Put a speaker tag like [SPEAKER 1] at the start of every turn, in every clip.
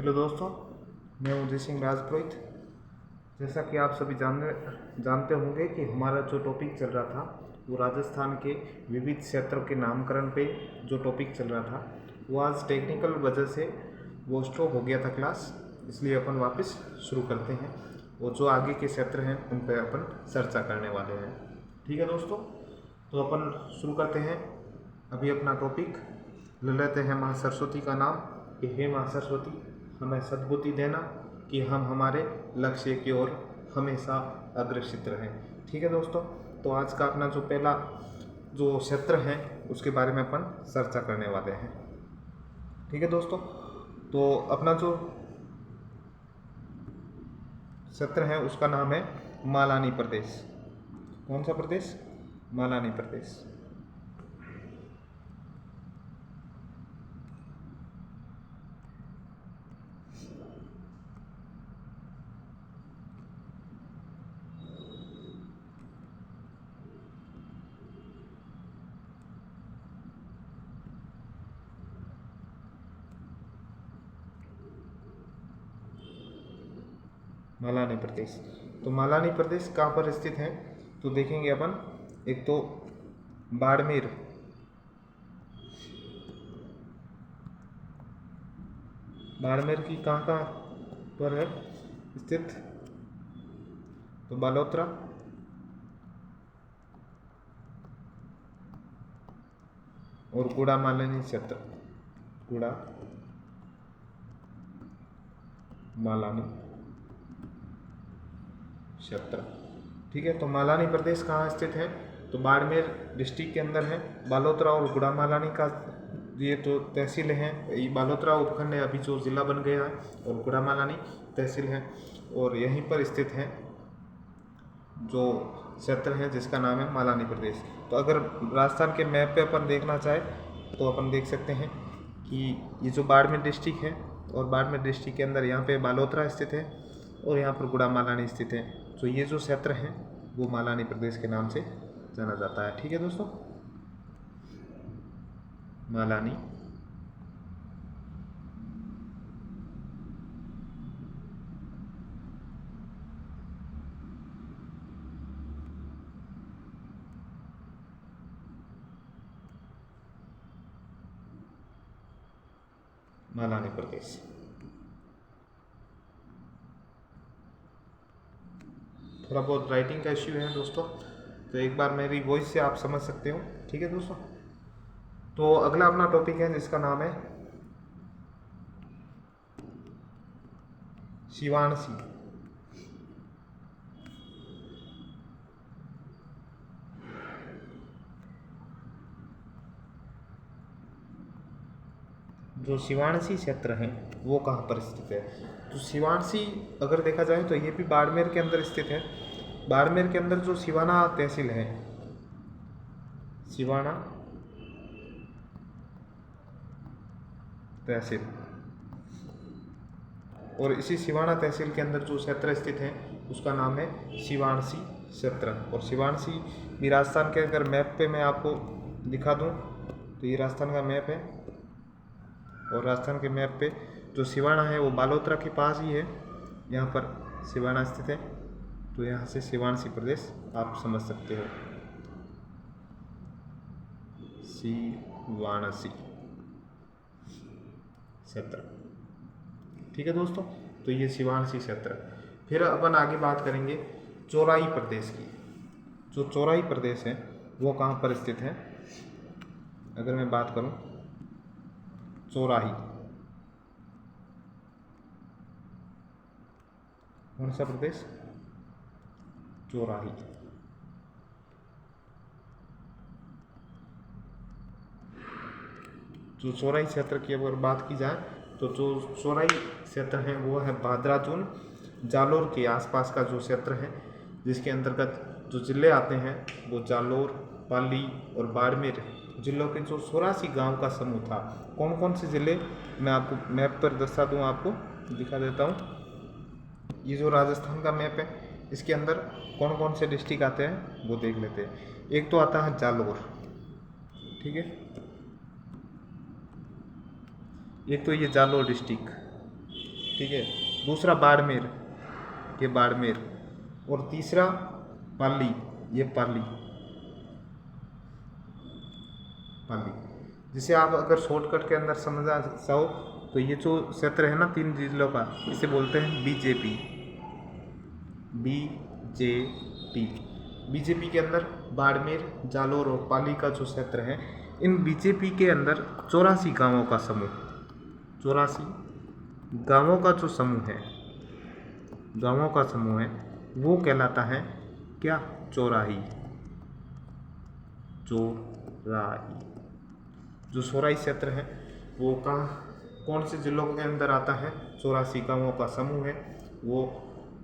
[SPEAKER 1] Hello दोस्तों, मैं उदय सिंह राजपुरोहित। जैसा कि आप सभी जानते होंगे कि हमारा जो टॉपिक चल रहा था वो राजस्थान के विविध क्षेत्रों के नामकरण पे जो टॉपिक चल रहा था वो आज टेक्निकल वजह से वो स्टॉप हो गया था क्लास, इसलिए अपन वापस शुरू करते हैं और जो आगे के क्षेत्र हैं उन पर अपन चर्चा करने वाले हैं। ठीक है दोस्तों, तो अपन शुरू करते हैं। अभी अपना टॉपिक ले लेते हैं माँ सरस्वती का नाम कि हे माँ सरस्वती, हमें सद्बुद्धि देना कि हम हमारे लक्ष्य की ओर हमेशा अग्रसित रहें। ठीक है दोस्तों, तो आज का अपना जो पहला जो क्षेत्र है उसके बारे में अपन चर्चा करने वाले हैं। ठीक है दोस्तों, तो अपना जो क्षेत्र है उसका नाम है मालानी प्रदेश। कौन सा प्रदेश? मालानी प्रदेश। मालानी प्रदेश, तो मालानी प्रदेश कहाँ पर स्थित है तो देखेंगे अपन। एक तो बाड़मेर, बाड़मेर की कहाँ पर है स्थित? तो बालोतरा, और गुड़ा मालानी क्षेत्र, गुड़ा मालानी क्षेत्र। ठीक है, तो मालानी प्रदेश कहाँ स्थित है तो बाड़मेर डिस्ट्रिक्ट के अंदर है। बालोतरा और गुड़ा मालानी का ये तो तहसील है। ये बालोतरा उपखंड है अभी जो जिला बन गया है, और गुड़ा मालानी तहसील है, और यहीं पर स्थित है जो क्षेत्र है जिसका नाम है मालानी प्रदेश। तो अगर राजस्थान के मैप पे अपन देखना चाहे तो अपन देख सकते हैं कि ये जो बाड़मेर डिस्ट्रिक्ट है, और बाड़मेर डिस्ट्रिक्ट के अंदर यहाँ पे बालोतरा स्थित है और यहाँ पर गुड़ा मालानी स्थित है। तो ये जो क्षेत्र है वो मालानी प्रदेश के नाम से जाना जाता है। ठीक है दोस्तों, मालानी मालानी प्रदेश। थोड़ा बहुत राइटिंग का इश्यू है दोस्तों, तो एक बार मेरी वॉइस से आप समझ सकते हो। ठीक है दोस्तों, तो अगला अपना टॉपिक है जिसका नाम है शिवाणसी। जो शिवाणसी क्षेत्र है वो कहाँ पर स्थित है तो शिवाणसी अगर देखा जाए तो ये भी बाड़मेर के अंदर स्थित है। बाड़मेर के अंदर जो सिवाना तहसील है, सिवाना तहसील, और इसी सिवाना तहसील के अंदर जो क्षेत्र स्थित है उसका नाम है शिवाणसी क्षेत्र। और शिवाणसी भी राजस्थान के अगर मैप पे मैं आपको दिखा दूं तो ये राजस्थान का मैप है, और राजस्थान के मैप पे जो सिवाना है वो बालोतरा के पास ही है। यहाँ पर सिवाना स्थित है, तो यहाँ से शिवाणसी प्रदेश आप समझ सकते हो। शिवाणसी क्षेत्र। ठीक है दोस्तों, तो ये शिवाणसी क्षेत्र। फिर अपन आगे बात करेंगे चौराही प्रदेश की। जो चौराही प्रदेश है वो कहाँ पर स्थित है? अगर मैं बात करूँ चौराही, कौन सा प्रदेश? चौराही। जो चौराही क्षेत्र की अगर बात की जाए तो जो चौराही क्षेत्र है वो है भादराचून जालोर के आसपास का जो क्षेत्र है, जिसके अंतर्गत जो जिले आते हैं वो जालोर, पाली और बाड़मेर जिलों के जो 84 गांव का समूह था। कौन कौन से जिले मैं आपको मैप पर दर्शा दूँ, आपको दिखा देता हूँ। ये जो राजस्थान का मैप है इसके अंदर कौन कौन से डिस्ट्रिक्ट आते हैं वो देख लेते हैं। एक तो आता है जालोर, ठीक है, एक तो ये जालोर डिस्ट्रिक्ट, ठीक है। दूसरा बाड़मेर, ये बाड़मेर, और तीसरा पाली, ये पाली, पाली। जिसे आप अगर शॉर्टकट के अंदर समझना चाहो तो ये जो क्षेत्र है ना 3 जिलों का, इसे बोलते हैं बीजेपी। बीजेपी, बीजेपी के अंदर बाड़मेर, जालोर और पाली का जो क्षेत्र है, इन बीजेपी के अंदर 84 गांवों का समूह, 84 गांवों का जो समूह है, गांवों का समूह है, वो कहलाता है क्या? चौराही। चौराही, जो सोराई क्षेत्र है वो कौन से जिलों के अंदर आता है? 84 गांवों का समूह है, वो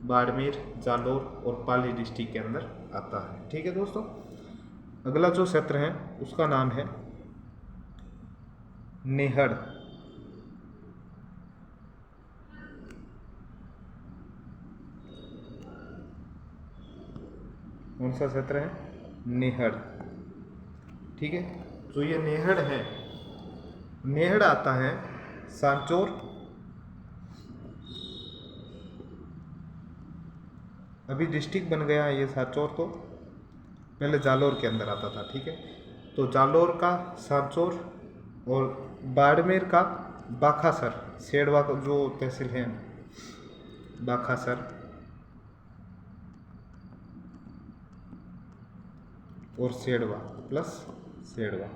[SPEAKER 1] बाड़मेर, जालोर और पाली डिस्ट्रिक्ट के अंदर आता है। ठीक है दोस्तों, अगला जो क्षेत्र है उसका नाम है नेहड़। कौन सा क्षेत्र है? नेहड़। ठीक है, तो ये नेहड़ है, नेहड़ आता है सांचौर, अभी डिस्ट्रिक्ट बन गया है ये सांचौर, तो पहले जालोर के अंदर आता था। ठीक है, तो जालोर का सांचौर और बाड़मेर का बाखासर, सेड़वा का जो तहसील है बाखासर, और सेड़वा प्लस सेड़वा,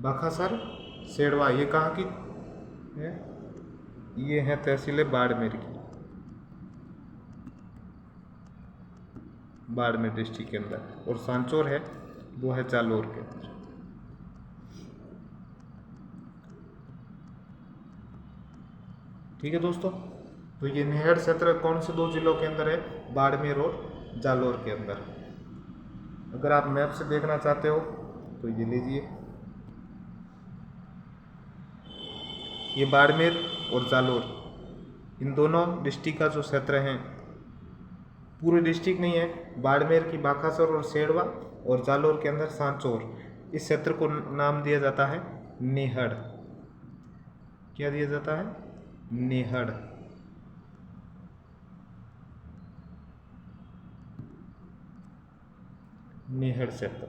[SPEAKER 1] बाखासर, सेड़वा, ये कहाँ की है? ये है तहसील बाड़मेर की, बाड़मेर डिस्ट्रिक्ट के अंदर, और सांचौर है वो है जालोर के अंदर। ठीक है दोस्तों, तो ये नेहड़ क्षेत्र कौन से 2 जिलों के अंदर है? बाड़मेर और जालोर के अंदर। अगर आप मैप से देखना चाहते हो तो ये लीजिए, ये बाड़मेर और जालोर, इन दोनों डिस्ट्रिक्ट का जो क्षेत्र है, पूरे डिस्ट्रिक्ट नहीं है, बाड़मेर की बाखासर और सेड़वा और जालोर के अंदर सांचौर, इस क्षेत्र को नाम दिया जाता है नेहड़। क्या दिया जाता है? नेहड़। नेहड़ क्षेत्र।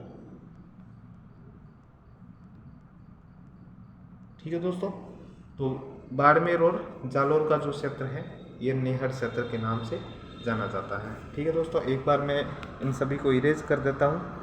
[SPEAKER 1] ठीक है दोस्तों, तो बाड़मेर और जालोर का जो क्षेत्र है ये नेहड़ क्षेत्र के नाम से जाना जाता है। ठीक है दोस्तों, एक बार मैं इन सभी को इरेज कर देता हूँ।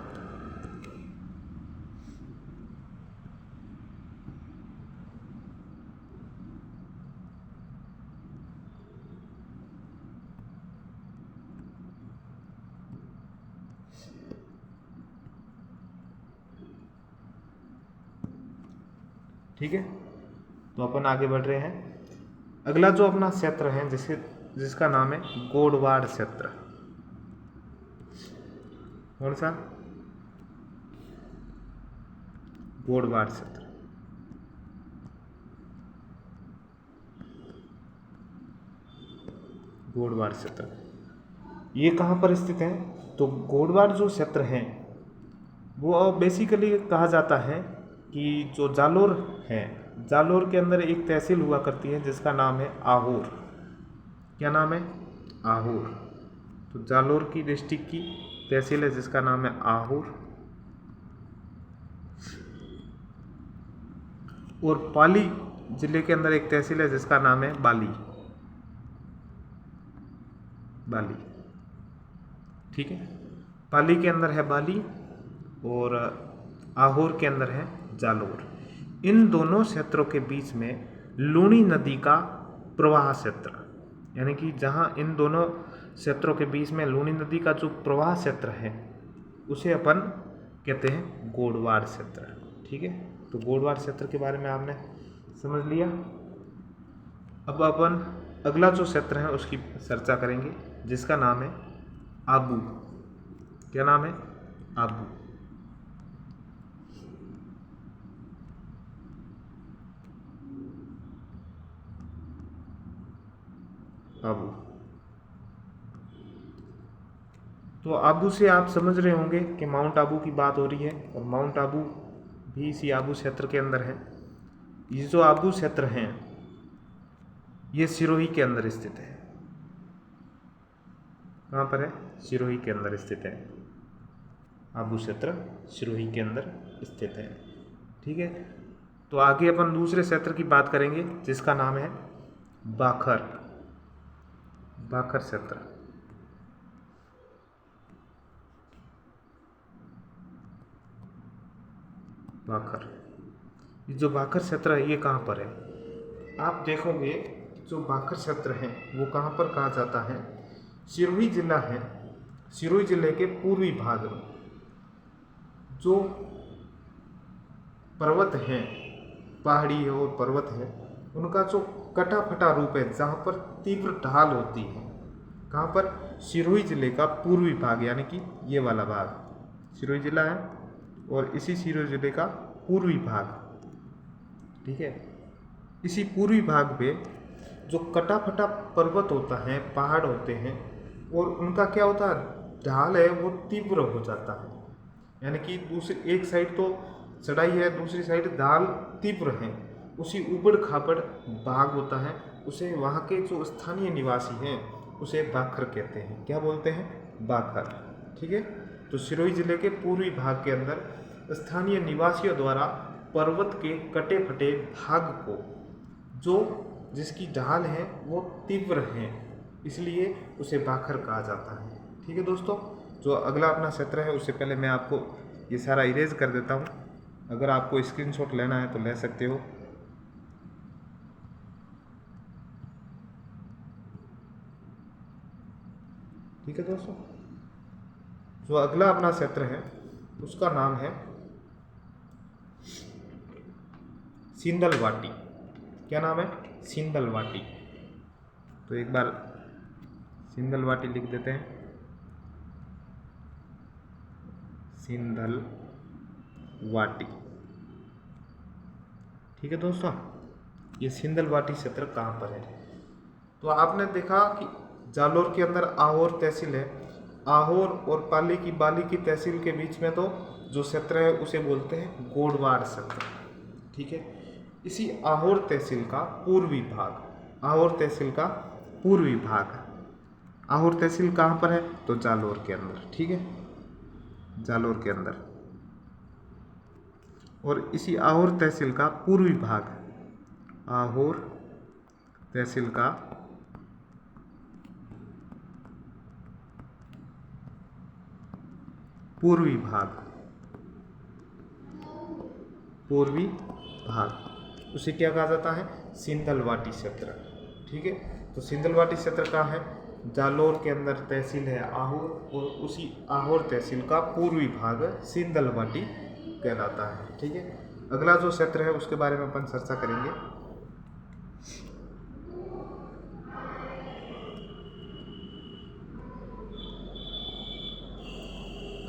[SPEAKER 1] ठीक है, तो अपन आगे बढ़ रहे हैं। अगला जो अपना क्षेत्र है जिसका नाम है गोडवाड़ क्षेत्र। कौन सा? गोडवाड़ क्षेत्र। गोडवाड़ क्षेत्र ये कहाँ पर स्थित है? तो गोडवाड़ जो क्षेत्र है वो बेसिकली कहा जाता है कि जो जालोर है, जालोर के अंदर एक तहसील हुआ करती है जिसका नाम है आहोर। क्या नाम है? आहोर। तो जालोर की डिस्ट्रिक्ट की तहसील है जिसका नाम है आहोर, और पाली जिले के अंदर एक तहसील है जिसका नाम है बाली। बाली। ठीक है, पाली के अंदर है बाली और आहोर के अंदर है जालोर। इन दोनों क्षेत्रों के बीच में लूणी नदी का प्रवाह क्षेत्र, यानी कि जहाँ इन दोनों क्षेत्रों के बीच में लूणी नदी का जो प्रवाह क्षेत्र है उसे अपन कहते हैं गोडवाड़ क्षेत्र। ठीक है, तो गोडवाड़ क्षेत्र के बारे में आपने समझ लिया। अब अपन अगला जो क्षेत्र है उसकी चर्चा करेंगे जिसका नाम है आबू। क्या नाम है? आबू। आबू। तो आबू से आप समझ रहे होंगे कि माउंट आबू की बात हो रही है, और माउंट आबू भी इसी आबू क्षेत्र के अंदर है। ये जो आबू क्षेत्र हैं ये सिरोही के अंदर स्थित है। कहाँ पर है? सिरोही के अंदर स्थित है। आबू क्षेत्र सिरोही के अंदर स्थित है। ठीक है, तो आगे अपन दूसरे क्षेत्र की बात करेंगे जिसका नाम है बाखर। बाखर क्षेत्र। बाखर, ये जो बाखर क्षेत्र है ये कहाँ पर है? आप देखोगे जो बाखर क्षेत्र है वो कहाँ पर कहा जाता है? सिरोही जिला है। सिरोही जिले के पूर्वी भाग में जो पर्वत हैं, पहाड़ी और पर्वत है, उनका जो कटा फटा रूप है जहाँ पर तीव्र ढाल होती है। कहाँ पर? सिरोही जिले का पूर्वी भाग, यानी कि ये वाला भाग सिरोही जिला है और इसी सिरोही जिले का पूर्वी भाग। ठीक है, इसी पूर्वी भाग पे जो कटा फटा पर्वत होता है, पहाड़ होते हैं, और उनका क्या होता है? ढाल है वो तीव्र हो जाता है। यानी कि दूसरी एक साइड तो चढ़ाई है, दूसरी साइड ढाल तीव्र है। उसी ऊबड़ खाबड़ भाग होता है, उसे वहाँ के जो स्थानीय निवासी हैं उसे बाखर कहते हैं। क्या बोलते हैं? बाखर। ठीक है, तो सिरोही जिले के पूर्वी भाग के अंदर स्थानीय निवासियों द्वारा पर्वत के कटे फटे भाग को, जो जिसकी ढाल है वो तीव्र है, इसलिए उसे बाखर कहा जाता है। ठीक है दोस्तों, जो अगला अपना क्षेत्र है उससे पहले मैं आपको ये सारा इरेज कर देता हूँ। अगर आपको स्क्रीनशॉट लेना है तो ले सकते हो। ठीक है दोस्तों, जो अगला अपना क्षेत्र है उसका नाम है सिंदलवाटी। क्या नाम है? सिंदलवाटी। तो एक बार सिंदलवाटी लिख देते हैं। सिंदलवाटी। ठीक है दोस्तों, ये सिंदलवाटी क्षेत्र कहाँ पर है? तो आपने देखा कि जालोर के अंदर आहोर तहसील है। आहोर और पाली की बाली की तहसील के बीच में तो जो क्षेत्र है उसे बोलते हैं गोडवाड़ क्षेत्र। ठीक है, इसी आहोर तहसील का पूर्वी भाग, आहोर तहसील का पूर्वी भाग, आहोर तहसील कहाँ पर है? तो जालोर के अंदर। ठीक है, जालोर के अंदर। और इसी आहोर तहसील का पूर्वी भाग, आहोर तहसील का पूर्वी भाग, पूर्वी भाग, उसे क्या कहा जाता है? सिंदलवाटी क्षेत्र। ठीक है, तो सिंदलवाटी क्षेत्र कहाँ है? जालोर के अंदर तहसील है आहोर, और उसी आहोर तहसील का पूर्वी भाग सिंदलवाटी कहलाता है। ठीक है, अगला जो क्षेत्र है उसके बारे में अपन चर्चा करेंगे।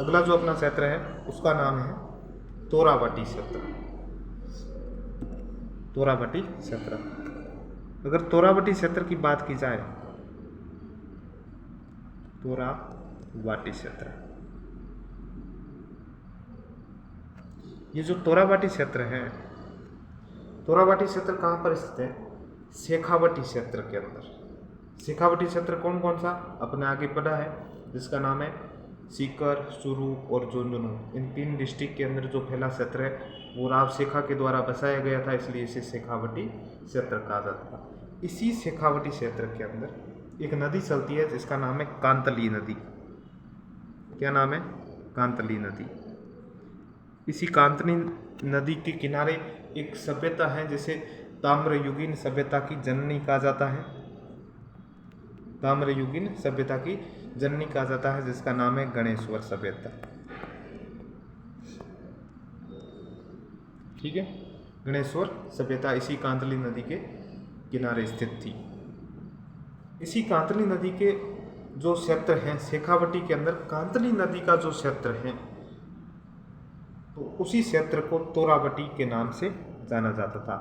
[SPEAKER 1] अगला जो अपना क्षेत्र है उसका नाम है तोरावटी क्षेत्र। तोरावटी क्षेत्र। अगर तोरावटी क्षेत्र की बात की जाए, तोरावटी क्षेत्र, ये जो तोरावटी क्षेत्र है, तोरावटी क्षेत्र कहाँ पर स्थित है? शेखावटी क्षेत्र के अंदर। शेखावटी क्षेत्र कौन कौन सा अपने आगे पढ़ा है, जिसका नाम है सीकर, चूरू और झुंझुनू। इन 3 डिस्ट्रिक्ट के अंदर जो फैला क्षेत्र है वो राव शेखा के द्वारा बसाया गया था, इसलिए इसे शेखावटी क्षेत्र कहा जाता था। इसी शेखावटी क्षेत्र के अंदर एक नदी चलती है जिसका नाम है कांतली नदी। क्या नाम है? कांतली नदी। इसी कांतली नदी के किनारे एक सभ्यता है जिसे ताम्रयुगीन सभ्यता की जननी कहा जाता है। ताम्रयुगीन सभ्यता की जननी कहा जाता है, जिसका नाम है गणेश्वर सभ्यता। ठीक है, गणेश्वर सभ्यता इसी कांतली नदी के किनारे स्थित थी। इसी कांतली नदी के जो क्षेत्र हैं शेखावटी के अंदर, कांतली नदी का जो क्षेत्र है तो उसी क्षेत्र को तोरावटी के नाम से जाना जाता था।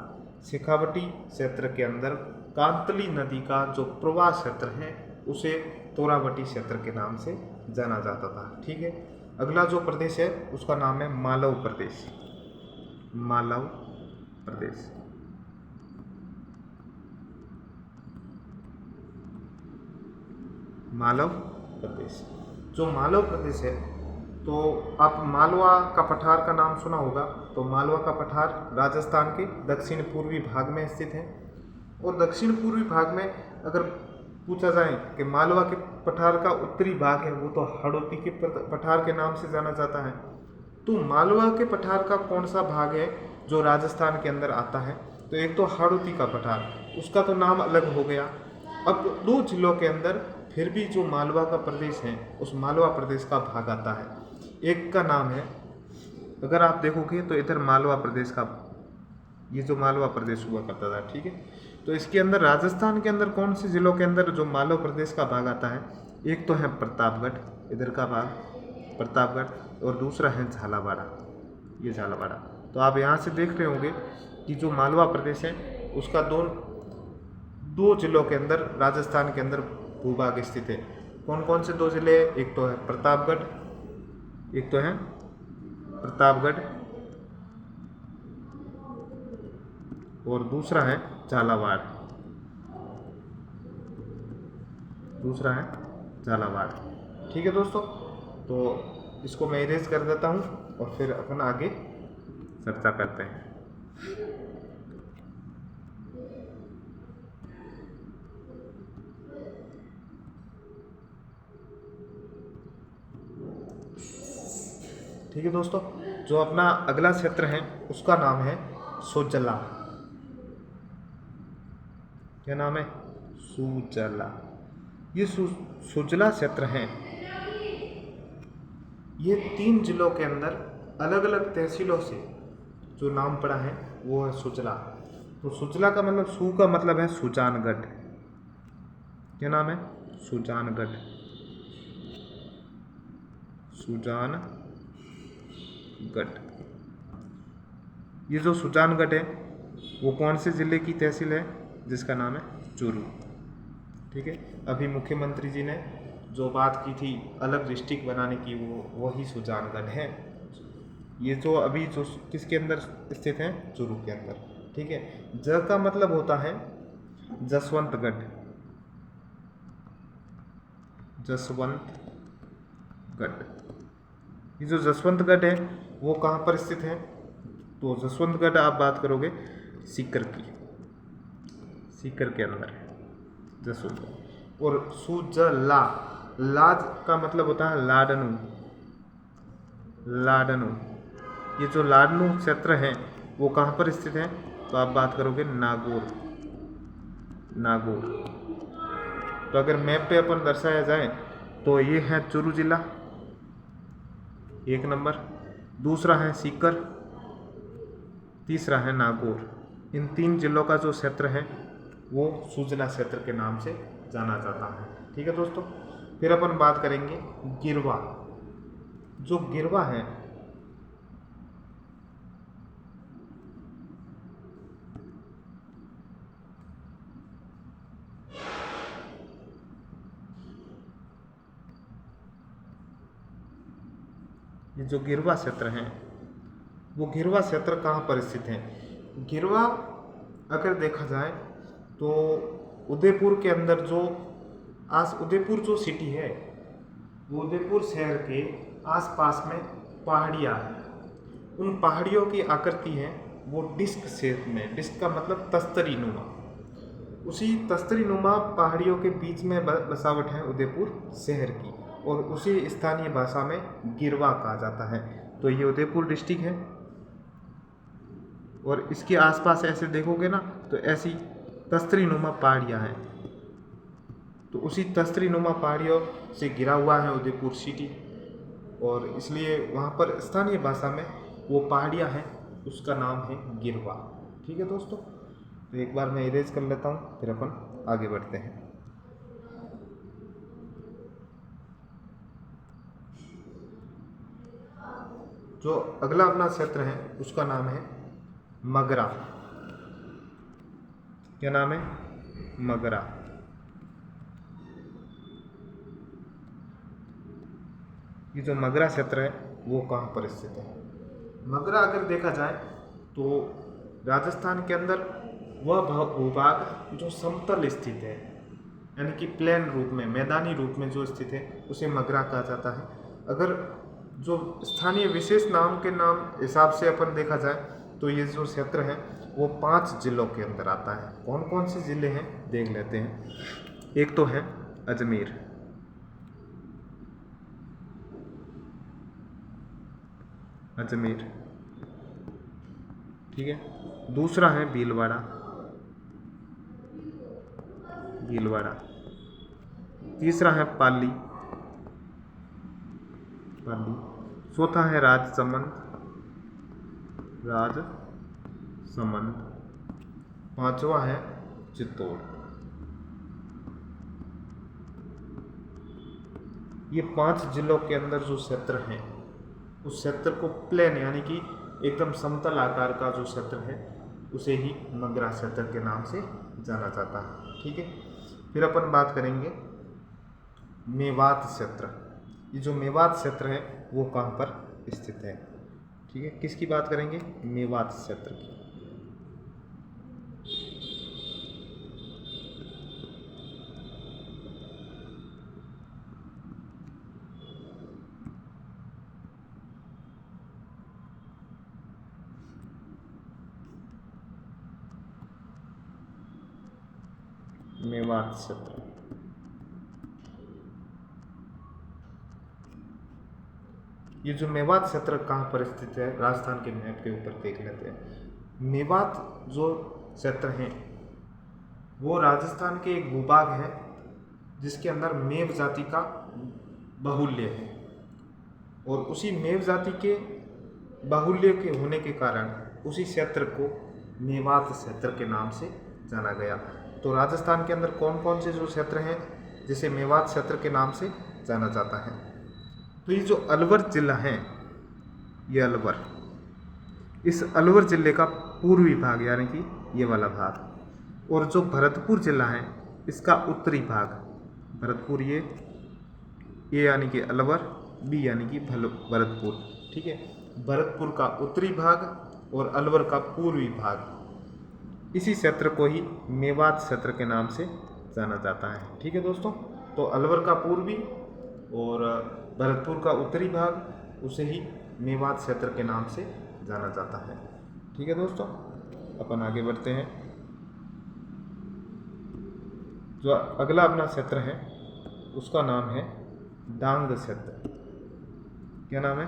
[SPEAKER 1] शेखावटी क्षेत्र के अंदर कांतली नदी का जो प्रवाह क्षेत्र है उसे तोरावटी क्षेत्र के नाम से जाना जाता था। ठीक है, अगला जो प्रदेश है उसका नाम है मालव प्रदेश। मालव प्रदेश। मालव प्रदेश। जो मालव प्रदेश है, तो आप मालवा का पठार का नाम सुना होगा। तो मालवा का पठार राजस्थान के दक्षिण पूर्वी भाग में स्थित है। और दक्षिण पूर्वी भाग में अगर पूछा जाए कि मालवा के पठार का उत्तरी भाग है, वो तो हाड़ौती के पठार के नाम से जाना जाता है। तो मालवा के पठार का कौन सा भाग है जो राजस्थान के अंदर आता है? तो एक तो हाड़ौती का पठार, उसका तो नाम अलग हो गया। अब 2 जिलों के अंदर फिर भी जो मालवा का प्रदेश है, उस मालवा प्रदेश का भाग आता है। एक का नाम है, अगर आप देखोगे तो इधर मालवा प्रदेश का, ये जो मालवा प्रदेश हुआ करता था, ठीक है। तो इसके अंदर राजस्थान के अंदर कौन से जिलों के अंदर जो मालवा प्रदेश का भाग आता है? एक तो है प्रतापगढ़, इधर का भाग प्रतापगढ़, और दूसरा है झालावाड़, ये झालावाड़। तो आप यहाँ से देख रहे होंगे कि जो मालवा प्रदेश है उसका दो जिलों के अंदर राजस्थान के अंदर भूभाग स्थित है। कौन कौन से 2 जिले? एक तो है प्रतापगढ़, और दूसरा है झालावाड़, ठीक है दोस्तों। तो इसको मैं इरेज कर देता हूँ और फिर अपन आगे चर्चा करते हैं। ठीक है दोस्तों, जो अपना अगला क्षेत्र है उसका नाम है सुजला। क्या नाम है? सुजला। ये सुजला क्षेत्र है, ये 3 जिलों के अंदर अलग अलग तहसीलों से जो नाम पड़ा है वो है सुजला। तो सुजला का मतलब, सू का मतलब है सुजानगढ़। क्या नाम है? सुजानगढ़। ये जो सुजानगढ़ है वो कौन से ज़िले की तहसील है? जिसका नाम है चूरू। ठीक है, अभी मुख्यमंत्री जी ने जो बात की थी अलग डिस्ट्रिक्ट बनाने की, वो वही सुजानगढ़ है। ये जो अभी जो किसके अंदर स्थित है? चूरू के अंदर। ठीक है, ज का मतलब होता है जसवंतगढ़। ये जो जसवंतगढ़ है वो कहाँ पर स्थित है? तो जसवंतगढ़ आप बात करोगे सीकर की, सीकर के अंदर है जसवंतगढ़। और सुजला, लाज का मतलब होता है लाडनू। ये जो लाडनू क्षेत्र है वो कहाँ पर स्थित है? तो आप बात करोगे नागौर। तो अगर मैप पे अपन दर्शाया जाए तो ये है चूरू जिला 1 नंबर, दूसरा है सीकर, तीसरा है नागौर। इन 3 जिलों का जो क्षेत्र है वो सुजला क्षेत्र के नाम से जाना जाता है। ठीक है दोस्तों, फिर अपन बात करेंगे गिरवा। जो गिरवा है ये जो गिरवा क्षेत्र है वो गिरवा क्षेत्र कहाँ पर स्थित है? गिरवा अगर देखा जाए तो उदयपुर के अंदर जो उदयपुर जो सिटी है वो उदयपुर शहर के आसपास में पहाड़ियाँ हैं। उन पहाड़ियों की आकृति है वो डिस्क शेप में, डिस्क का मतलब तस्तरी नुमा, उसी तस्तरी नुमा पहाड़ियों के बीच में बसावट है उदयपुर शहर की, और उसी स्थानीय भाषा में गिरवा कहा जाता है। तो ये उदयपुर डिस्ट्रिक्ट है और इसके आसपास ऐसे देखोगे ना तो ऐसी तस्तरी नुमा पहाड़ियाँ हैं। तो उसी तस्तरी नुमा पहाड़ियों से घिरा हुआ है उदयपुर सिटी, और इसलिए वहाँ पर स्थानीय भाषा में वो पहाड़ियाँ हैं, उसका नाम है गिरवा। ठीक है दोस्तों, तो एक बार मैं इरेज कर लेता हूँ, फिर अपन आगे बढ़ते हैं। जो अगला अपना क्षेत्र है उसका नाम है मगरा। क्या नाम है? मगरा। ये जो मगरा क्षेत्र है वो कहाँ पर स्थित है? मगरा अगर देखा जाए तो राजस्थान के अंदर वह भूभाग जो समतल स्थित है, यानी कि प्लेन रूप में, मैदानी रूप में जो स्थित है उसे मगरा कहा जाता है। अगर जो स्थानीय विशेष नाम के नाम हिसाब से अपन देखा जाए तो ये जो क्षेत्र है वो 5 जिलों के अंदर आता है। कौन कौन से जिले हैं देख लेते हैं। एक तो है अजमेर, अजमेर, ठीक है। दूसरा है भीलवाड़ा, भीलवाड़ा। तीसरा है पाली, पाली। चौथा है राजसमंद, राजसमंद। पांचवा है चित्तौड़। ये 5 जिलों के अंदर जो क्षेत्र हैं उस क्षेत्र को प्लेन यानी कि एकदम समतल आकार का जो क्षेत्र है उसे ही मगरा क्षेत्र के नाम से जाना जाता है, ठीक है। फिर अपन बात करेंगे मेवात क्षेत्र। ये जो मेवात क्षेत्र है वो कहाँ पर स्थित है, ठीक है। किसकी बात करेंगे, मेवात क्षेत्र की। मेवात क्षेत्र, ये जो मेवात क्षेत्र कहाँ पर स्थित है राजस्थान के मैप के ऊपर देख लेते हैं। मेवात जो क्षेत्र है वो राजस्थान के एक भूभाग है जिसके अंदर मेव जाति का बाहुल्य है, और उसी मेव जाति के बाहुल्य के होने के कारण उसी क्षेत्र को मेवात क्षेत्र के नाम से जाना गया। तो राजस्थान के अंदर कौन कौन से जो क्षेत्र हैं जिसे मेवात क्षेत्र के नाम से जाना जाता है। तो ये जो अलवर जिला है, ये अलवर, इस अलवर जिले का पूर्वी भाग यानी कि ये वाला भाग, और जो भरतपुर जिला है इसका उत्तरी भाग, भरतपुर ये यानी कि अलवर, बी यानी कि भरतपुर, ठीक है। भरतपुर का उत्तरी भाग और अलवर का पूर्वी भाग, इसी क्षेत्र को ही मेवात क्षेत्र के नाम से जाना जाता है, ठीक है दोस्तों। तो अलवर का पूर्वी और भरतपुर का उत्तरी भाग उसे ही मेवात क्षेत्र के नाम से जाना जाता है, ठीक है दोस्तों। अपन आगे बढ़ते हैं। जो अगला अपना क्षेत्र है उसका नाम है डांग क्षेत्र। क्या नाम है,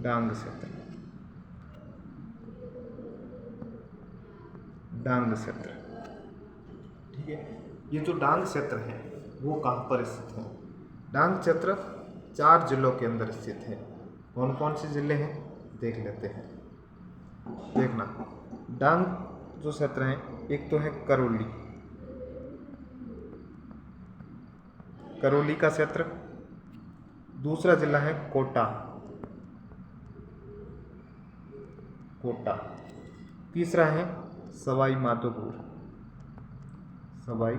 [SPEAKER 1] डांग क्षेत्र, डांग क्षेत्र, ठीक है। ये जो डांग क्षेत्र है वो कहाँ पर स्थित है। डांग क्षेत्र 4 जिलों के अंदर स्थित है। कौन कौन से जिले हैं देख लेते हैं। देखना, डांग जो क्षेत्र है एक तो है करौली, करौली का क्षेत्र। दूसरा जिला है कोटा, कोटा। तीसरा है सवाई माधोपुर, सवाई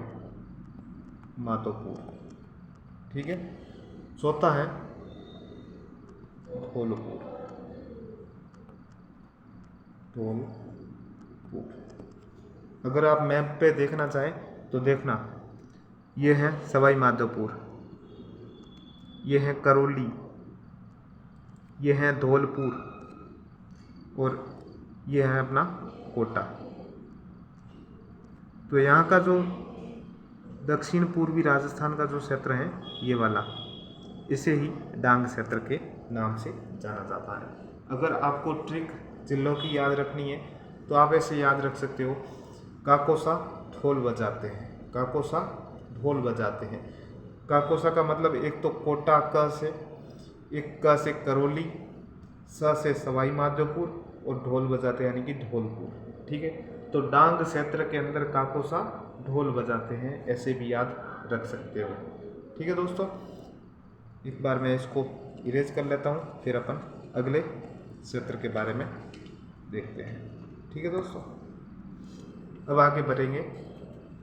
[SPEAKER 1] माधोपुर, ठीक है। चौथा है धौलपुर, धौलपुर। अगर आप मैप पे देखना चाहें तो देखना, ये है सवाई माधोपुर, ये है करौली, ये है धौलपुर और ये है अपना कोटा। तो यहाँ का जो दक्षिण पूर्वी राजस्थान का जो क्षेत्र है ये वाला, इसे ही डांग क्षेत्र के नाम से जाना जाता है। अगर आपको ट्रिक जिलों की याद रखनी है तो आप ऐसे याद रख सकते हो, काकोसा ढोल बजाते हैं, काकोसा ढोल बजाते हैं। काकोसा का मतलब एक तो कोटा क से, एक क से करौली, स से सवाई माधोपुर और ढोल बजाते यानी कि धौलपुर, ठीक है। तो डांग क्षेत्र के अंदर काकोसा ढोल बजाते हैं, ऐसे भी याद रख सकते हो, ठीक है दोस्तों। एक बार मैं इसको इरेज कर लेता हूँ, फिर अपन अगले क्षेत्र के बारे में देखते हैं, ठीक है दोस्तों। अब आगे बढ़ेंगे।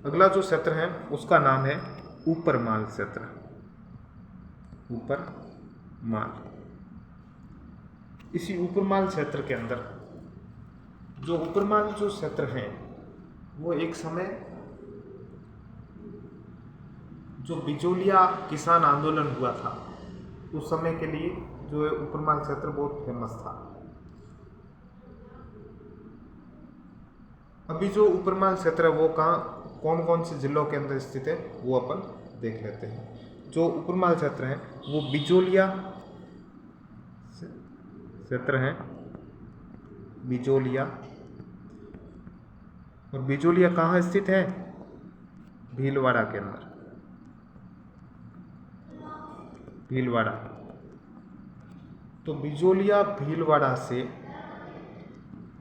[SPEAKER 1] अगला जो क्षेत्र है उसका नाम है ऊपरमाल क्षेत्र, ऊपरमाल। इसी ऊपरमाल क्षेत्र के अंदर जो ऊपरमाल जो क्षेत्र है वो एक समय जो बिचौलिया किसान आंदोलन हुआ था उस समय के लिए जो है ऊपरमाल क्षेत्र बहुत फेमस था। अभी जो ऊपरमाल क्षेत्र है वो कहाँ कौन कौन से जिलों के अंदर स्थित है वो अपन देख लेते हैं। जो ऊपरमाल क्षेत्र है वो बिचौलिया क्षेत्र है, बिचौलिया। और बिचौलिया कहाँ स्थित है? भीलवाड़ा के अंदर, भीलवाड़ा। तो बिचौलिया भीलवाड़ा से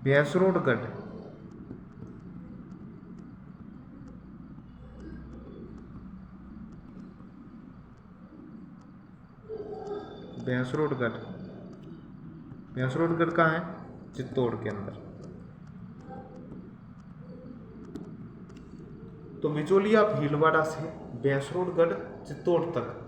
[SPEAKER 1] भैंसरोडगढ़, भैंसरोडगढ़, भैंसरोडगढ़ कहाँ है? चित्तौड़ के अंदर। तो बिचौलिया भीलवाड़ा से भैंसरोडगढ़ चित्तौड़ तक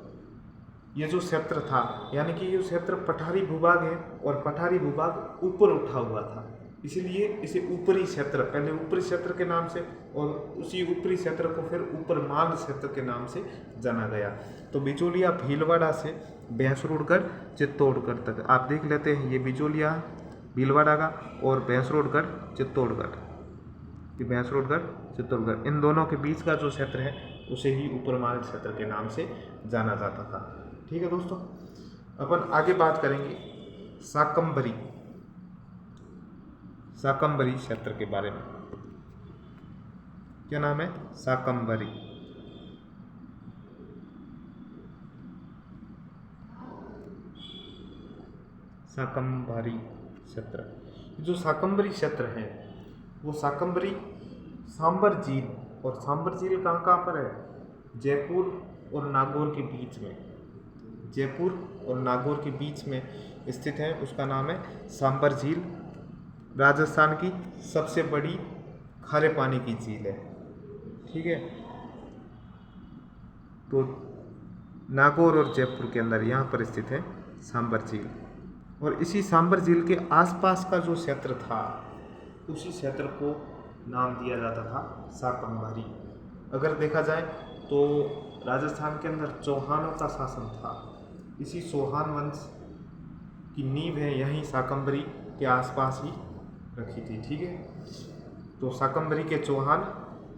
[SPEAKER 1] ये जो क्षेत्र था, यानी कि ये क्षेत्र पठारी भूभाग है और पठारी भूभाग ऊपर उठा हुआ था, इसीलिए इसे ऊपरी क्षेत्र, पहले ऊपरी क्षेत्र के नाम से और उसी ऊपरी क्षेत्र को फिर ऊपरमाल क्षेत्र के नाम से जाना गया। तो बिचौलिया भीलवाड़ा से भैंसरोडगढ़ चित्तौड़गढ़ तक आप देख लेते हैं। ये बिचौलिया भीलवाड़ा का और भैंसरोडगढ़ चित्तौड़गढ़, ये भैंसरोडगढ़ चित्तौड़गढ़, इन दोनों के बीच का जो क्षेत्र है उसे ही ऊपरमाल क्षेत्र के नाम से जाना जाता था। ठीक है दोस्तों, अपन आगे बात करेंगे शाकंभरी, शाकंभरी क्षेत्र के बारे में। क्या नाम है? शाकंभरी। शाकंभरी क्षेत्र, जो शाकंभरी क्षेत्र है वो शाकंभरी सांबर झील, और सांबर झील कहाँ कहाँ पर है? जयपुर और नागौर के बीच में, जयपुर और नागौर के बीच में स्थित है। उसका नाम है सांबर झील। राजस्थान की सबसे बड़ी खारे पानी की झील है। ठीक है, तो नागौर और जयपुर के अंदर यहाँ पर स्थित है सांबर झील। और इसी सांबर झील के आसपास का जो क्षेत्र था उसी क्षेत्र को नाम दिया जाता था शाकंभरी। अगर देखा जाए तो राजस्थान के अंदर चौहानों का शासन था, इसी चौहान वंश की नींव है यहीं शाकंभरी के आसपास ही रखी थी। ठीक है, तो शाकंभरी के चौहान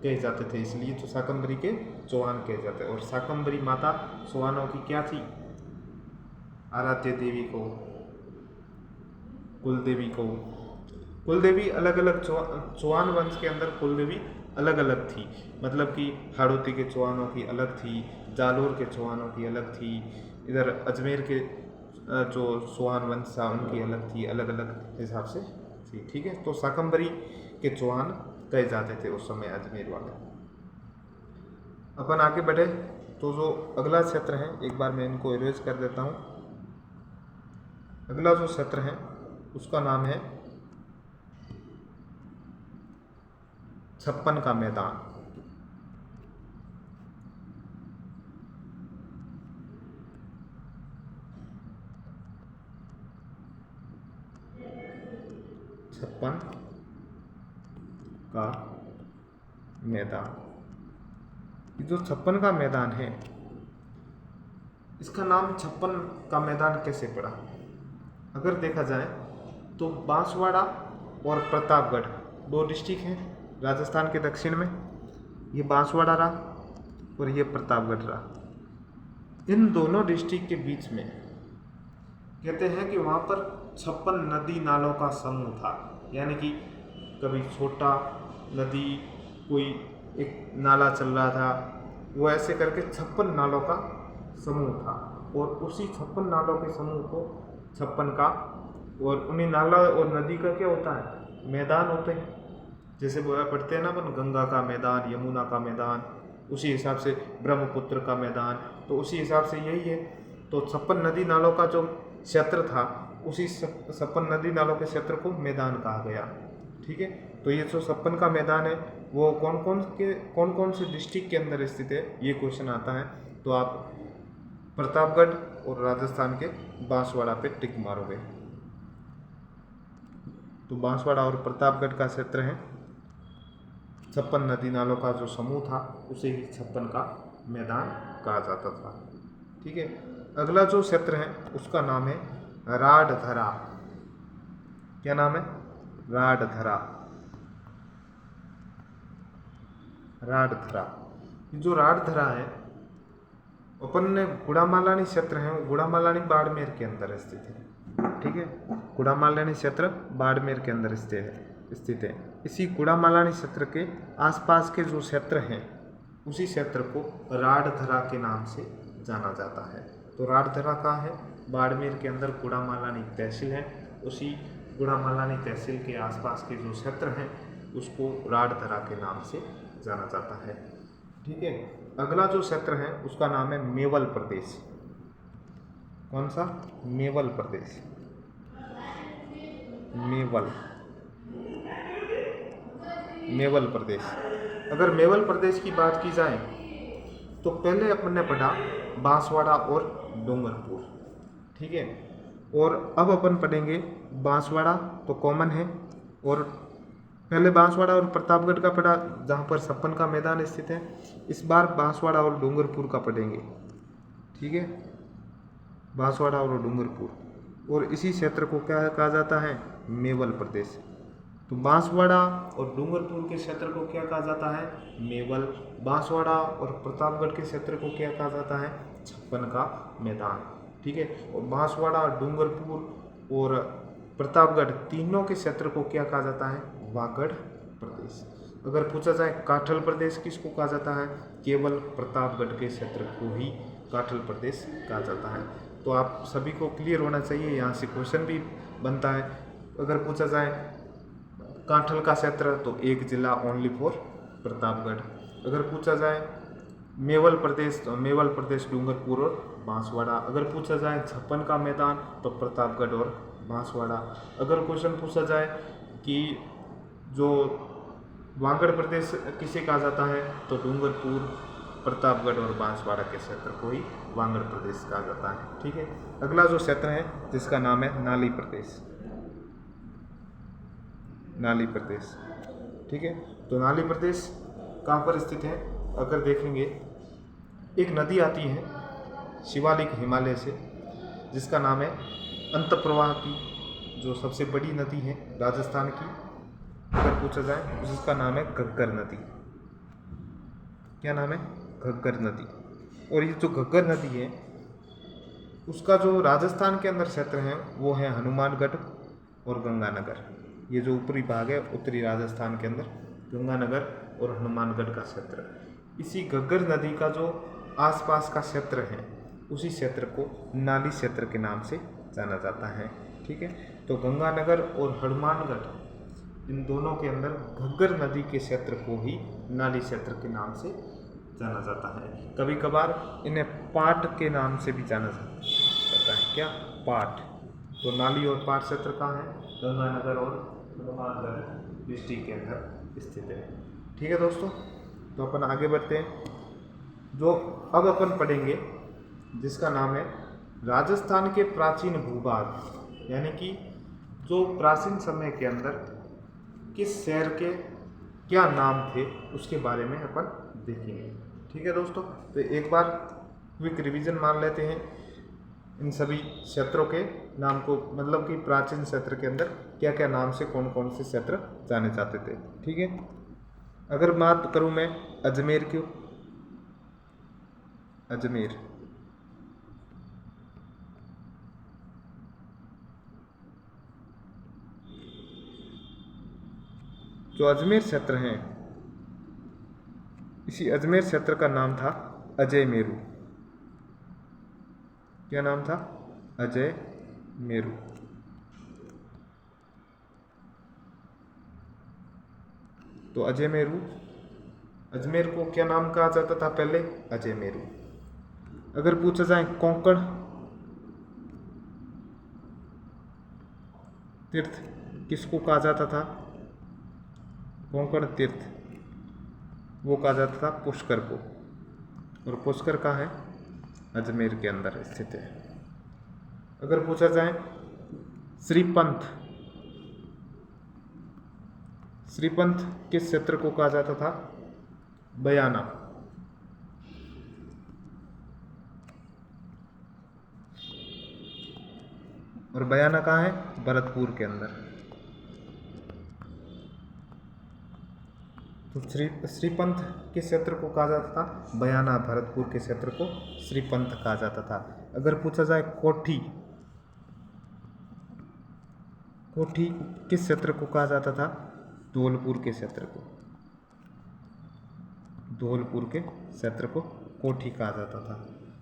[SPEAKER 1] कहे जाते थे, इसलिए तो शाकंभरी के चौहान कहे जाते हैं। और शाकंभरी माता चौहानों की क्या थी? आराध्य देवी को, कुलदेवी को। कुलदेवी अलग अलग, चौहान वंश के अंदर कुलदेवी अलग अलग थी, मतलब कि हाड़ौती के चौहानों की अलग थी, जालोर के चौहानों की अलग थी, इधर अजमेर के जो चौहान वंश था उनकी अलग थी, अलग अलग हिसाब से थी। ठीक है, तो शाकंभरी के चौहान कहे जाते थे उस समय अजमेर वाले। अपन आगे बढ़े तो जो अगला क्षेत्र है, एक बार मैं इनको इरेज कर देता हूँ। अगला जो क्षेत्र है उसका नाम है छप्पन का मैदान। छप्पन का मैदान, ये जो छप्पन का मैदान है इसका नाम छप्पन का मैदान कैसे पड़ा? अगर देखा जाए तो बांसवाड़ा और प्रतापगढ़ दो डिस्ट्रिक्ट हैं राजस्थान के दक्षिण में, ये बांसवाड़ा रहा और ये प्रतापगढ़ रहा। इन दोनों डिस्ट्रिक्ट के बीच में कहते हैं कि वहाँ पर 56 नदी नालों का समूह था, यानी कि कभी छोटा नदी कोई एक नाला चल रहा था, वो ऐसे करके 56 नालों का समूह था। और उसी 56 नालों के समूह को 56 का, और उन्हीं नाला और नदी का क्या होता है? मैदान होते हैं। जैसे पढ़ते हैं ना अपन, गंगा का मैदान, यमुना का मैदान, उसी हिसाब से ब्रह्मपुत्र का मैदान, तो उसी हिसाब से यही है। तो 56 नदी नालों का जो क्षेत्र था उसी 56 नदी नालों के क्षेत्र को मैदान कहा गया। ठीक है, तो ये जो 56 का मैदान है वो कौन कौन से डिस्ट्रिक्ट के अंदर स्थित है, ये क्वेश्चन आता है तो आप प्रतापगढ़ और राजस्थान के बांसवाड़ा पे टिक मारोगे। तो बांसवाड़ा और प्रतापगढ़ का क्षेत्र है, 56 नदी नालों का जो समूह था उसे ही 56 का मैदान कहा जाता था। ठीक है, अगला जो क्षेत्र है उसका नाम है राडधरा। क्या नाम है? राडधरा। राडधरा, जो राडधरा है अपन ने गुड़ामालानी क्षेत्र है, वो गुड़ामालानी बाड़मेर के अंदर स्थित है। ठीक है, गुड़ामालानी क्षेत्र बाड़मेर के अंदर स्थित है। इसी गुड़ामालानी क्षेत्र के आसपास के जो क्षेत्र हैं उसी क्षेत्र को राडधरा के नाम से जाना जाता है। तो राडधरा कहाँ है? बाड़मेर के अंदर गुड़ामालानी तहसील है, उसी गुड़ामालानी तहसील के आसपास के जो क्षेत्र हैं उसको राडधरा के नाम से जाना जाता है। ठीक है, अगला जो क्षेत्र है उसका नाम है मेवल प्रदेश। कौन सा? मेवल प्रदेश। मेवल प्रदेश। अगर मेवल प्रदेश की बात की जाए तो पहले अपन ने पढ़ा बांसवाड़ा और डूंगरपुर। ठीक है, और अब अपन पढ़ेंगे बांसवाड़ा, तो कॉमन है, और पहले बांसवाड़ा और प्रतापगढ़ का पढ़ा जहाँ पर छप्पन का मैदान स्थित है। इस बार बांसवाड़ा और डूंगरपुर का पढ़ेंगे। ठीक है, बांसवाड़ा और डूंगरपुर, और इसी क्षेत्र को क्या कहा जाता है? मेवल प्रदेश। तो बांसवाड़ा और डूंगरपुर के क्षेत्र को क्या कहा जाता है? मेवल। बांसवाड़ा और प्रतापगढ़ के क्षेत्र को क्या कहा जाता है? छप्पन का मैदान। ठीक है, और बांसवाड़ा, डूंगरपुर और प्रतापगढ़ तीनों के क्षेत्र को क्या कहा जाता है? वागड़ प्रदेश। अगर पूछा जाए काठल प्रदेश किसको कहा जाता है? केवल प्रतापगढ़ के क्षेत्र को ही काठल प्रदेश कहा जाता है। तो आप सभी को क्लियर होना चाहिए, यहाँ से क्वेश्चन भी बनता है। अगर पूछा जाए काठल का क्षेत्र तो एक जिला ओनली फॉर प्रतापगढ़। अगर पूछा जाए मेवल प्रदेश तो मेवल प्रदेश डूंगरपुर और बांसवाड़ा। अगर पूछा जाए छप्पन का मैदान तो प्रतापगढ़ और बांसवाड़ा। अगर क्वेश्चन पूछा जाए कि जो वागड़ प्रदेश किसे कहा जाता है तो डूंगरपुर, प्रतापगढ़ और बांसवाड़ा के क्षेत्र को ही वागड़ प्रदेश कहा जाता है। ठीक है, अगला जो क्षेत्र है जिसका नाम है नाली प्रदेश। नाली प्रदेश। ठीक है, तो नाली प्रदेश कहाँ पर स्थित है? अगर देखेंगे एक नदी आती है शिवालिक हिमालय से जिसका नाम है अंतप्रवाह की, जो सबसे बड़ी नदी है राजस्थान की। अगर पूछा जाए तो जिसका नाम है घग्गर नदी। क्या नाम है? घग्गर नदी। और ये जो घग्गर नदी है उसका जो राजस्थान के अंदर क्षेत्र है वो है हनुमानगढ़ और गंगानगर। ये जो ऊपरी भाग है उत्तरी राजस्थान के अंदर गंगानगर और हनुमानगढ़ का क्षेत्र। इसी घग्गर नदी का जो आसपास का क्षेत्र है उसी क्षेत्र को नाली क्षेत्र के नाम से जाना जाता है। ठीक है, तो गंगानगर और हनुमानगढ़ इन दोनों के अंदर घग्गर नदी के क्षेत्र को ही नाली क्षेत्र के नाम से जाना जाता है। कभी कभार इन्हें पाट के नाम से भी जाना जाता है। क्या? पाट। तो नाली और पाट क्षेत्र कहाँ है? गंगानगर और हनुमानगढ़ डिस्ट्रिक्ट के अंदर स्थित है। ठीक है दोस्तों, तो अपन आगे बढ़ते हैं। जो अब अपन पढ़ेंगे जिसका नाम है राजस्थान के प्राचीन भूभाग, यानी कि जो प्राचीन समय के अंदर किस शहर के क्या नाम थे उसके बारे में अपन देखेंगे। ठीक है दोस्तों, तो एक बार क्विक रिवीजन मान लेते हैं इन सभी क्षेत्रों के नाम को, मतलब कि प्राचीन क्षेत्र के अंदर क्या क्या नाम से कौन कौन से क्षेत्र जाने जाते थे। ठीक है, अगर बात करूं मैं अजमेर की, अजमेर, जो अजमेर क्षेत्र है इसी अजमेर क्षेत्र का नाम था अजय मेरू। क्या नाम था? अजय मेरू। तो अजय मेरू, अजमेर को क्या नाम कहा जाता था पहले? अजय मेरू। अगर पूछा जाए कोंकण तीर्थ किसको कहा जाता था? कोंकण तीर्थ वो कहा जाता था पुष्कर को, और पुष्कर कहाँ है? अजमेर के अंदर स्थित है। अगर पूछा जाए श्रीपंथ, श्रीपंथ किस क्षेत्र को कहा जाता था? बयाना। और बयाना कहाँ है? भरतपुर के अंदर। तो श्रीपंथ किस क्षेत्र को कहा जाता था? बयाना भरतपुर के क्षेत्र को श्रीपंथ कहा जाता था। अगर पूछा जाए कोठी, कोठी किस क्षेत्र को कहा जाता था? धौलपुर के क्षेत्र को, धौलपुर के क्षेत्र को कोठी कहा जाता था।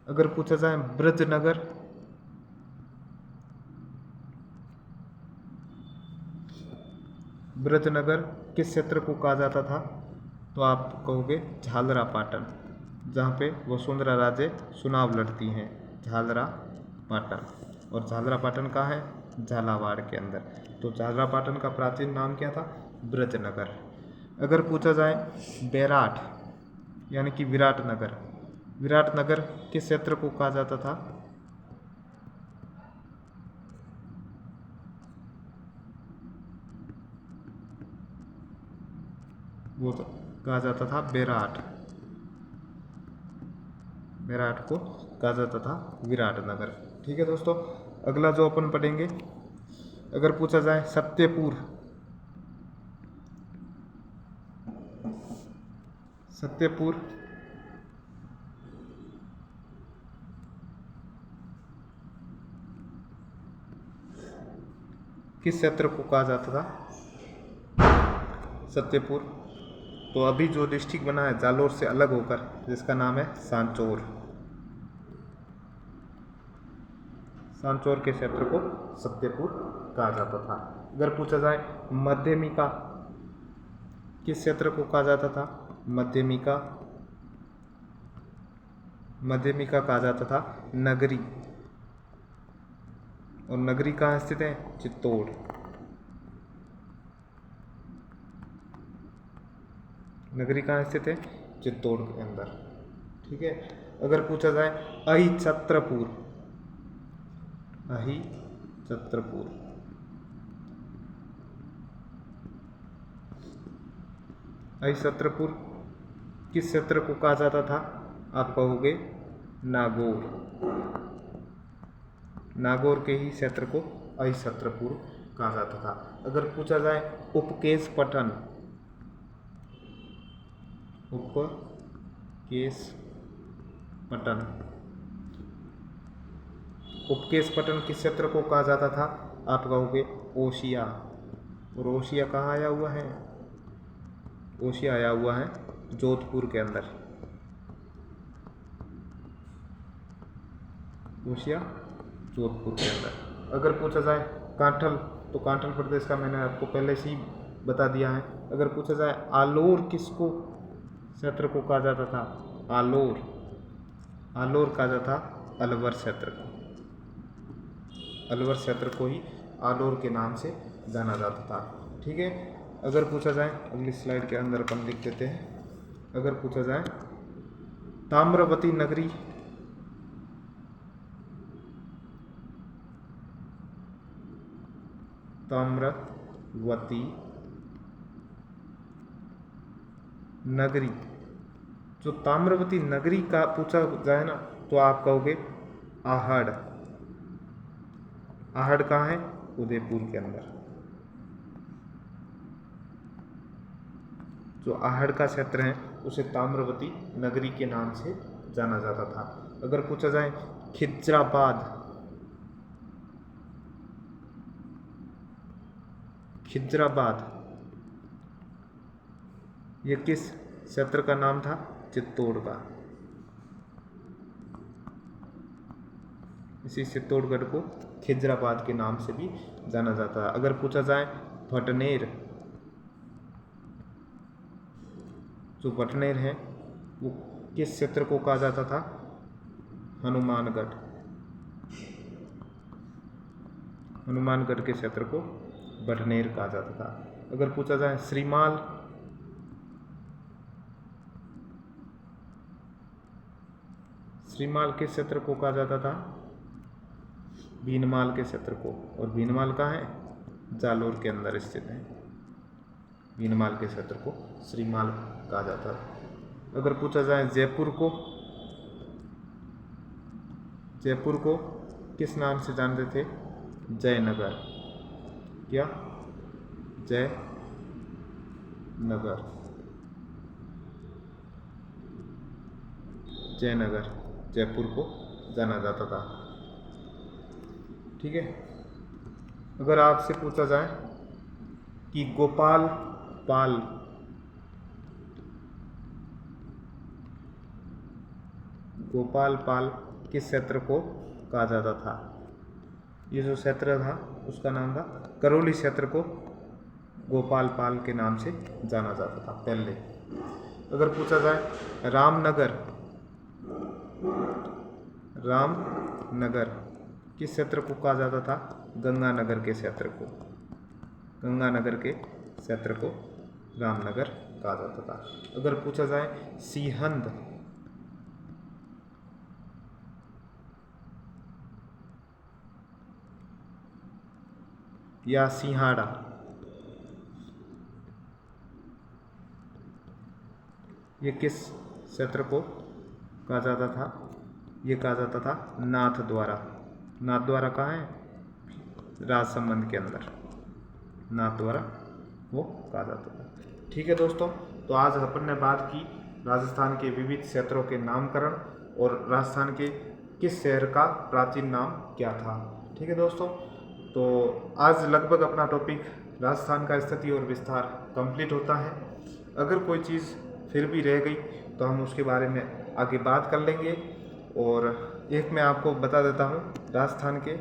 [SPEAKER 1] अगर पूछा जाए ब्रजनगर, ब्रजनगर किस क्षेत्र को कहा जाता था? तो आप कहोगे झालरा पाटन, जहाँ पे वसुंधरा राजे चुनाव लड़ती हैं, झालरा पाटन। और झालरा पाटन कहाँ है? झालावाड़ के अंदर। तो झालरा पाटन का प्राचीन नाम क्या था? ब्रजनगर। अगर पूछा जाए बैराठ यानी कि विराटनगर, विराटनगर किस क्षेत्र को कहा जाता था? वो तो कहा जाता था बैराठ, बैराठ को कहा जाता था विराटनगर। ठीक है दोस्तों, अगला जो अपन पढ़ेंगे, अगर पूछा जाए सत्यपुर, सत्यपुर किस क्षेत्र को कहा जाता था? सत्यपुर तो अभी जो डिस्ट्रिक्ट बना है जालोर से अलग होकर, जिसका नाम है सांचौर, सांचौर के क्षेत्र को सत्यपुर कहा जाता था। अगर पूछा जाए मध्यमिका किस क्षेत्र को कहा जाता था? मध्यमिका, मध्यमिका कहा जाता था नगरी, और नगरी कहाँ स्थित है? चित्तौड़। नगरी कहाँ स्थित है? चित्तौड़ के अंदर। ठीक है। अगर पूछा जाए अहिछत्रपुर, अहिछत्रपुर, अहिछत्रपुर किस क्षेत्र को कहा जाता था? आप कहोगे नागौर, नागौर के ही क्षेत्र को अहिछत्रपुर कहा जाता था। अगर पूछा जाए उपकेश पटन, उपकेश पटन, उपकेश पटन किस क्षेत्र को कहा जाता था? आप कहोगे ओसिया, और ओसिया कहाँ आया हुआ है? ओसिया आया हुआ है जोधपुर के अंदर, ओसिया जोधपुर के अंदर। अगर पूछा जाए कांठल, तो कांठल प्रदेश का मैंने आपको पहले से ही बता दिया है। अगर पूछा जाए आलोर किसको क्षेत्र को कहा जाता था? आलोर, आलोर कहा जाता था अलवर क्षेत्र को, अलवर क्षेत्र को ही आलोर के नाम से जाना जाता था। ठीक है। अगर पूछा जाए, अगली स्लाइड के अंदर अपन लिख देते हैं, अगर पूछा जाए ताम्रवती नगरी, ताम्रवती नगरी, जो ताम्रवती नगरी का पूछा जाए ना, तो आप कहोगे आहड़, आहड़ कहाँ है? उदयपुर के अंदर। जो आहड़ का क्षेत्र है उसे ताम्रवती नगरी के नाम से जाना जाता था। अगर पूछा जाए खिजराबाद, खिजराबाद ये किस क्षेत्र का नाम था? चित्तौड़ का, इसी चित्तौड़गढ़ को खिजराबाद के नाम से भी जाना जाता है। अगर पूछा जाए भटनेर, जो भटनेर है वो किस क्षेत्र को कहा जाता था? हनुमानगढ़, हनुमानगढ़ के क्षेत्र को भटनेर कहा जाता था। अगर पूछा जाए श्रीमाल, श्रीमाल किस क्षेत्र को कहा जाता था? भीनमाल के क्षेत्र को, और भीनमाल कहाँ है? जालोर के अंदर स्थित है। भीनमाल के क्षेत्र को श्रीमाल कहा जाता है। अगर पूछा जाए जयपुर को, जयपुर को किस नाम से जानते थे? जयनगर। क्या? जयनगर। जयनगर जयपुर को जाना जाता था। ठीक है। अगर आपसे पूछा जाए कि गोपाल पाल किस क्षेत्र को कहा जाता था? ये जो क्षेत्र था उसका नाम था करौली क्षेत्र को गोपाल पाल के नाम से जाना जाता था पहले। अगर पूछा जाए रामनगर किस क्षेत्र को कहा जाता था? गंगानगर के क्षेत्र को रामनगर कहा जाता था। अगर पूछा जाए सीहंद या सिंहाड़ा ये किस क्षेत्र को कहा जाता था? ये कहा जाता था नाथद्वारा। नाथद्वारा कहाँ है? राजसमंद के अंदर नाथद्वारा वो कहा जाता था। ठीक है दोस्तों, तो आज अपन ने बात की राजस्थान के विविध क्षेत्रों के नामकरण और राजस्थान के किस शहर का प्राचीन नाम क्या था। ठीक है दोस्तों, तो आज लगभग अपना टॉपिक राजस्थान का स्थिति और विस्तार कंप्लीट होता है। अगर कोई चीज़ फिर भी रह गई तो हम उसके बारे में आगे बात कर लेंगे। और एक मैं आपको बता देता हूँ राजस्थान के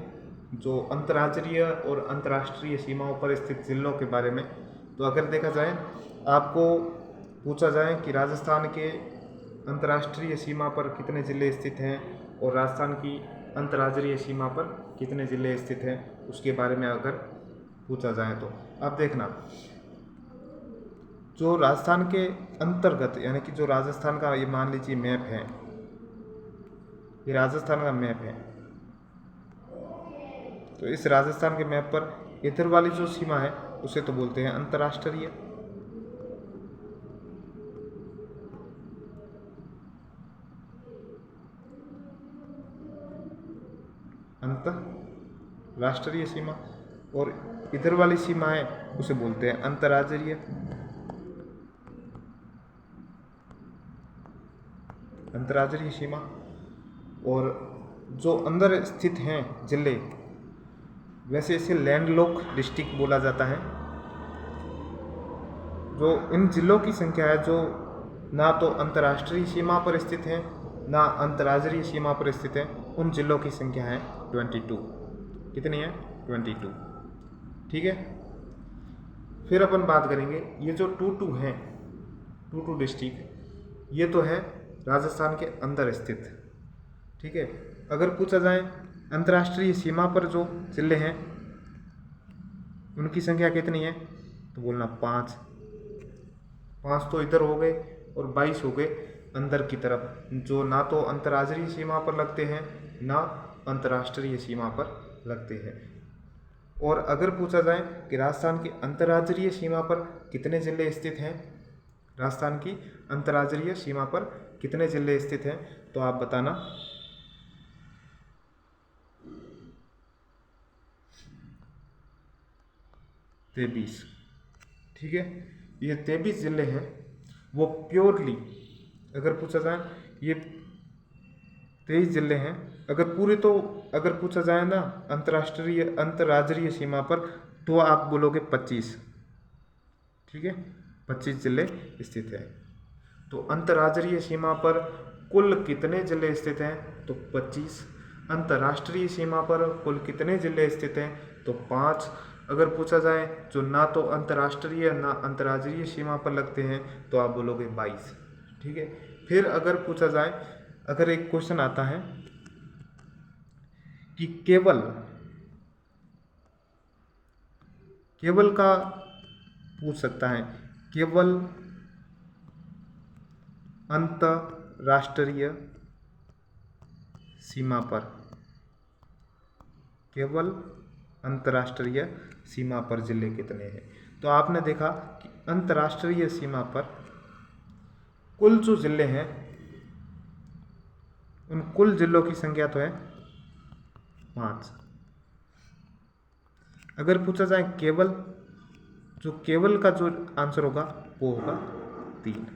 [SPEAKER 1] जो अंतर्राज्यीय और अंतर्राष्ट्रीय सीमाओं पर स्थित जिलों के बारे में। तो अगर देखा जाए, आपको पूछा जाए कि राजस्थान के अंतर्राष्ट्रीय सीमा पर कितने ज़िले स्थित हैं और राजस्थान की अंतर्राज्यीय सीमा पर कितने ज़िले स्थित हैं, उसके बारे में अगर पूछा जाए तो अब देखना, जो राजस्थान के अंतर्गत यानी कि जो राजस्थान का ये मान लीजिए मैप है, ये राजस्थान का मैप है, तो इस राजस्थान के मैप पर इधर वाली जो सीमा है उसे तो बोलते हैं अंतर्राष्ट्रीय। अंतर्राष्ट्रीय सीमा, और इधर वाली सीमा है उसे बोलते हैं अंतर्राज्यीय। अंतर्राज्यीय सीमा। और जो अंदर स्थित हैं जिले, वैसे इसे लैंडलॉक डिस्ट्रिक्ट बोला जाता है। जो इन जिलों की संख्या है जो ना तो अंतर्राष्ट्रीय सीमा पर स्थित हैं ना अंतर्राज्यीय सीमा पर स्थित हैं, उन जिलों की संख्या है 22। कितनी है? 22। ठीक है। फिर अपन बात करेंगे ये जो 22 हैं, 22 डिस्ट्रिक्ट, ये तो है राजस्थान के अंदर स्थित। ठीक है। अगर पूछा जाए अंतर्राष्ट्रीय सीमा पर जो जिले हैं उनकी संख्या कितनी है, तो बोलना 5। 5 तो इधर हो गए और 22 हो गए अंदर की तरफ, जो ना तो अंतर्राज्यीय सीमा पर लगते हैं ना अंतर्राष्ट्रीय सीमा पर लगते हैं। और अगर पूछा जाए कि राजस्थान की अंतर्राज्यीय सीमा पर कितने जिले स्थित हैं, राजस्थान की अंतर्राज्यीय सीमा पर कितने जिले स्थित हैं, तो आप बताना। तेईस। ठीक है। ये 23 जिले हैं वो प्योरली, अगर पूछा जाए ये 23 जिले हैं। अगर पूछा जाए ना अंतर्राज्यीय सीमा पर, तो आप बोलोगे 25। ठीक है। 25 जिले स्थित हैं। तो अंतर्राज्यीय सीमा पर कुल कितने जिले स्थित हैं, तो 25। अंतर्राष्ट्रीय सीमा पर कुल कितने जिले स्थित हैं, तो 5। अगर पूछा जाए जो ना तो अंतर्राष्ट्रीय ना अंतर्राज्यीय सीमा पर लगते हैं, तो आप बोलोगे 22। ठीक है। फिर अगर पूछा जाए, अगर एक क्वेश्चन आता है कि केवल का पूछ सकता है, केवल अंतर्राष्ट्रीय सीमा पर, केवल अंतर्राष्ट्रीय सीमा पर जिले कितने हैं, तो आपने देखा कि अंतर्राष्ट्रीय सीमा पर कुल जो जिले हैं उन कुल जिलों की संख्या तो है 5। अगर पूछा जाए केवल, जो केवल का जो आंसर होगा वो होगा 3,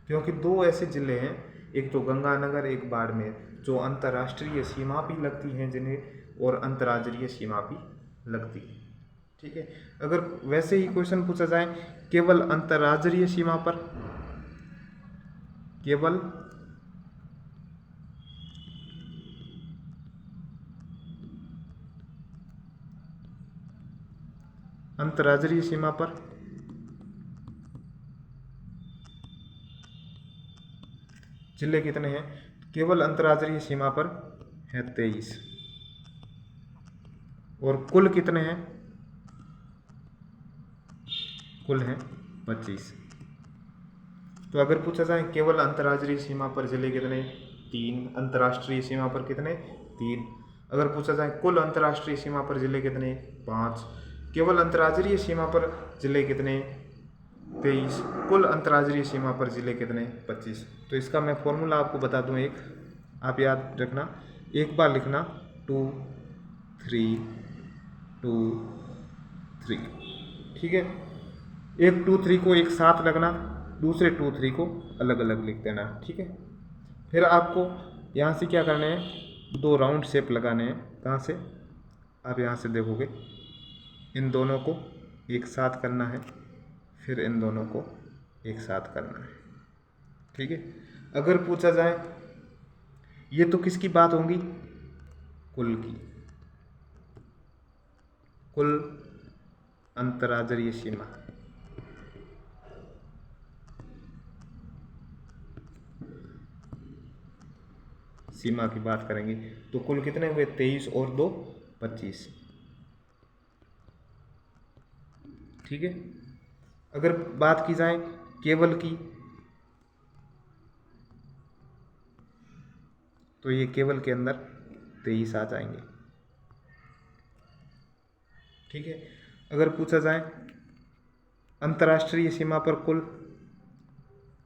[SPEAKER 1] क्योंकि 2 ऐसे ज़िले हैं, एक तो गंगानगर एक बाड़मेर, जो अंतर्राष्ट्रीय सीमा भी लगती हैं जिन्हें, और अंतर्राज्यीय सीमा भी लगती है। ठीक है। अगर वैसे ही क्वेश्चन पूछा जाए केवल अंतर्राज्यीय सीमा पर, केवल अंतर्राज्यीय सीमा पर जिले कितने हैं, केवल अंतर्राज्यीय सीमा पर है 23, और कुल कितने हैं, कुल हैं 25। तो अगर पूछा जाए केवल अंतर्राज्यीय सीमा पर जिले कितने, 3, अंतर्राष्ट्रीय सीमा पर कितने, 3। अगर पूछा जाए कुल अंतर्राष्ट्रीय सीमा पर जिले कितने, 5। केवल अंतर्राज्यीय सीमा पर जिले कितने, 23। कुल अंतर्राज्यीय सीमा पर जिले कितने, 25। तो इसका मैं फॉर्मूला आपको बता दूं, एक आप याद रखना, एक बार लिखना 2 3 2 3। ठीक है। एक 2 3 को एक साथ लगना, दूसरे 2 3 को अलग अलग लिख देना। ठीक है। फिर आपको यहाँ से क्या करना है, 2 राउंड शेप लगाने हैं। कहाँ से, आप यहाँ से देखोगे, इन दोनों को एक साथ करना है, फिर इन दोनों को एक साथ करना है। ठीक है। अगर पूछा जाए ये तो किसकी बात होगी, कुल की, कुल अंतर्राज्यीय सीमा, सीमा की बात करेंगे तो कुल कितने हुए, 23 और 2 25। ठीक है। अगर बात की जाए केवल की, तो ये केवल के अंदर 23 आ जाएंगे। ठीक है। अगर पूछा जाए अंतर्राष्ट्रीय सीमा पर कुल,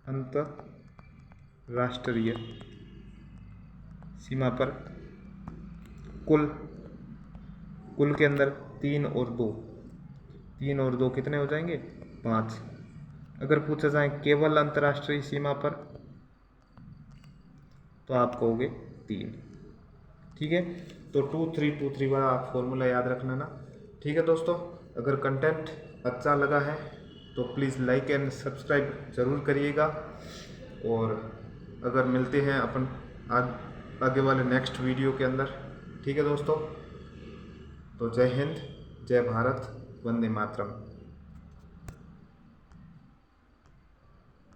[SPEAKER 1] अंतर्राष्ट्रीय सीमा पर कुल, कुल के अंदर 3 और 2, 3 और 2 कितने हो जाएंगे, 5। अगर पूछा जाए केवल अंतर्राष्ट्रीय सीमा पर, तो आप कहोगे 3। ठीक है। तो 2 3 2 3 वाला आप फॉर्मूला याद रखना ना। ठीक है दोस्तों, अगर कंटेंट अच्छा लगा है तो प्लीज़ लाइक एंड सब्सक्राइब ज़रूर करिएगा, और अगर मिलते हैं अपन आगे वाले नेक्स्ट वीडियो के अंदर। ठीक है दोस्तों, तो जय हिंद, जय भारत, वंदे मातरम।